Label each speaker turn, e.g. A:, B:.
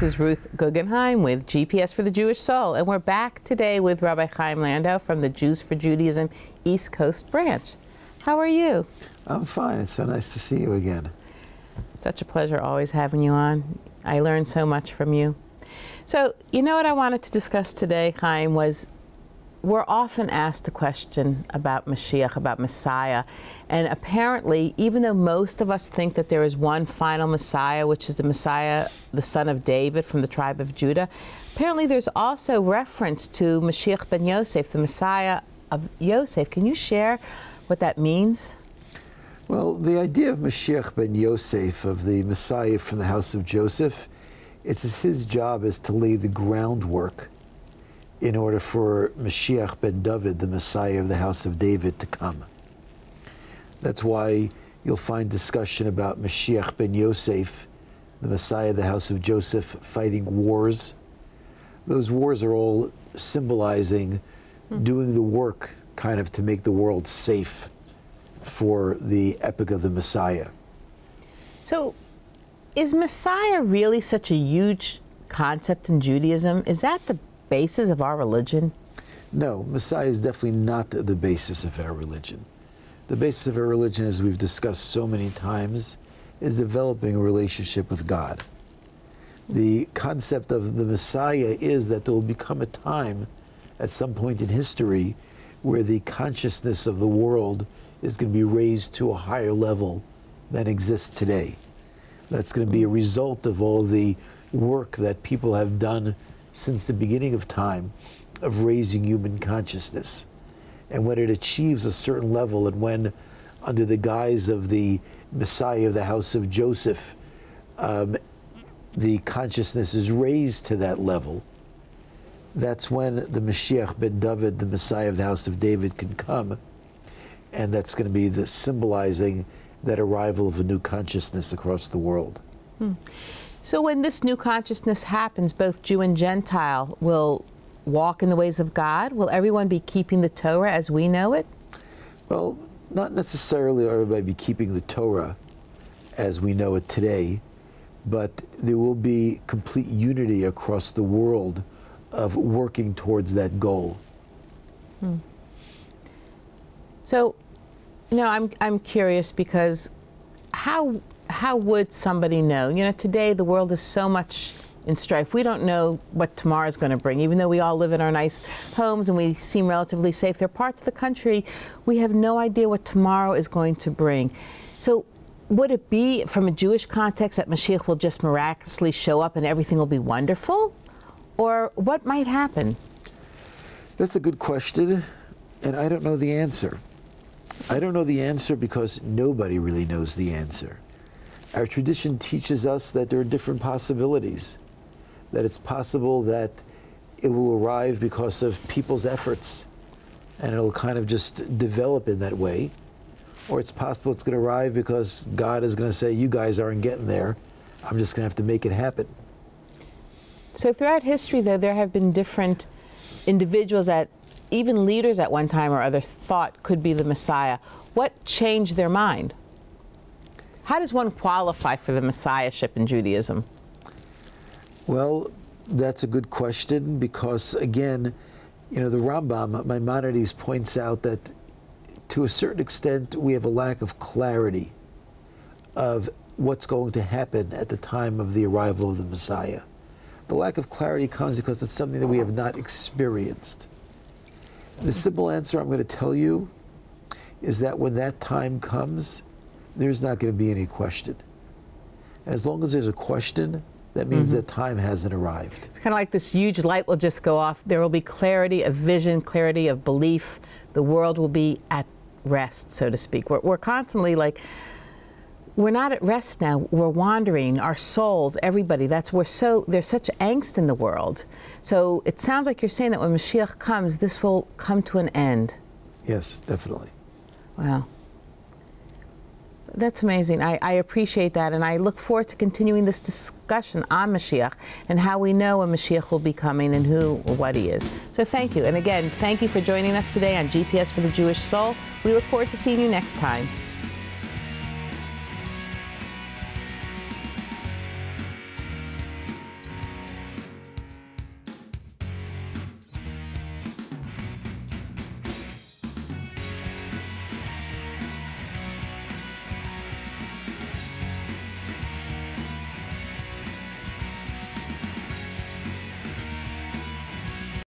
A: is Ruth Guggenheim with GPS for the Jewish Soul, and we're back today with Rabbi Chaim Landau from the Jews for Judaism East Coast branch. How are you?
B: I'm fine. It's so nice to see you again.
A: Such a pleasure always having you on. I learned so much from you. So, you know what I wanted to discuss today, Chaim, was we're often asked a question about Mashiach, about Messiah, and apparently, even though most of us think that there is one final Messiah, which is the Messiah, the son of David from the tribe of Judah, apparently there's also reference to Moshiach Ben Yosef, the Messiah of Yosef. Can you share what that means?
B: Well, the idea of Moshiach Ben Yosef, of the Messiah from the house of Joseph, it's his job is to lay the groundwork in order for Mashiach ben David, the Messiah of the house of David, to come. That's why you'll find discussion about Mashiach ben Yosef, the Messiah of the house of Joseph, fighting wars. Those wars are all symbolizing doing the work kind of to make the world safe for the epic of the Messiah. So,
A: is Messiah really such a huge concept in Judaism? Is that the basis of our religion?
B: No, Messiah is definitely not the basis of our religion. The basis of our religion, as we've discussed so many times, is developing a relationship with God. The concept of the Messiah is that there will become a time at some point in history where the consciousness of the world is going to be raised to a higher level than exists today. That's going to be a result of all the work that people have done since the beginning of time of raising human consciousness. And when it achieves a certain level, and when under the guise of the Messiah of the house of Joseph, the consciousness is raised to that level, that's when the Mashiach ben David, the Messiah of the house of David, can come. And that's going to be the symbolizing that arrival of a new consciousness across the world.
A: So when this new consciousness happens, both Jew and Gentile will walk in the ways of God? Will everyone be keeping the Torah as we know it?
B: Well, not necessarily everybody be keeping the Torah as we know it today, but there will be complete unity across the world of working towards that goal.
A: So, you know, I'm curious because how would somebody know? You know, today the world is so much in strife. We don't know what tomorrow is going to bring. Even though we all live in our nice homes and we seem relatively safe, there are parts of the country we have no idea what tomorrow is going to bring. So would it be, from a Jewish context, that Mashiach will just miraculously show up and everything will be wonderful? Or what might happen?
B: That's a good question, and I don't know the answer. I don't know the answer because nobody really knows the answer. Our tradition teaches us that there are different possibilities, that it's possible that it will arrive because of people's efforts, and it'll kind of just develop in that way. Or it's possible it's going to arrive because God is going to say, you guys aren't getting there, I'm just going to have to make it happen.
A: So throughout history, though, there have been different individuals that even leaders at one time or other thought could be the Messiah. What changed their mind? How does one qualify for the Messiahship in Judaism?
B: Well, that's a good question because, again, you know, the Rambam, Maimonides, points out that to a certain extent we have a lack of clarity of what's going to happen at the time of the arrival of the Messiah. The lack of clarity comes because it's something that we have not experienced. The simple answer I'm going to tell you is that when that time comes, there's not going to be any question. And as long as there's a question, that means that time hasn't arrived.
A: It's kind of like this huge light will just go off. There will be clarity of vision, clarity of belief. The world will be at rest, so to speak. We're constantly like, we're not at rest now. We're wandering. Our souls, everybody, there's such angst in the world. So it sounds like you're saying that when Mashiach comes, this will come to an end.
B: Yes, definitely.
A: Wow. That's amazing. I appreciate that, and I look forward to continuing this discussion on Mashiach and how we know when Mashiach will be coming and who or what he is. So thank you. And again, thank you for joining us today on GPS for the Jewish Soul. We look forward to seeing you next time.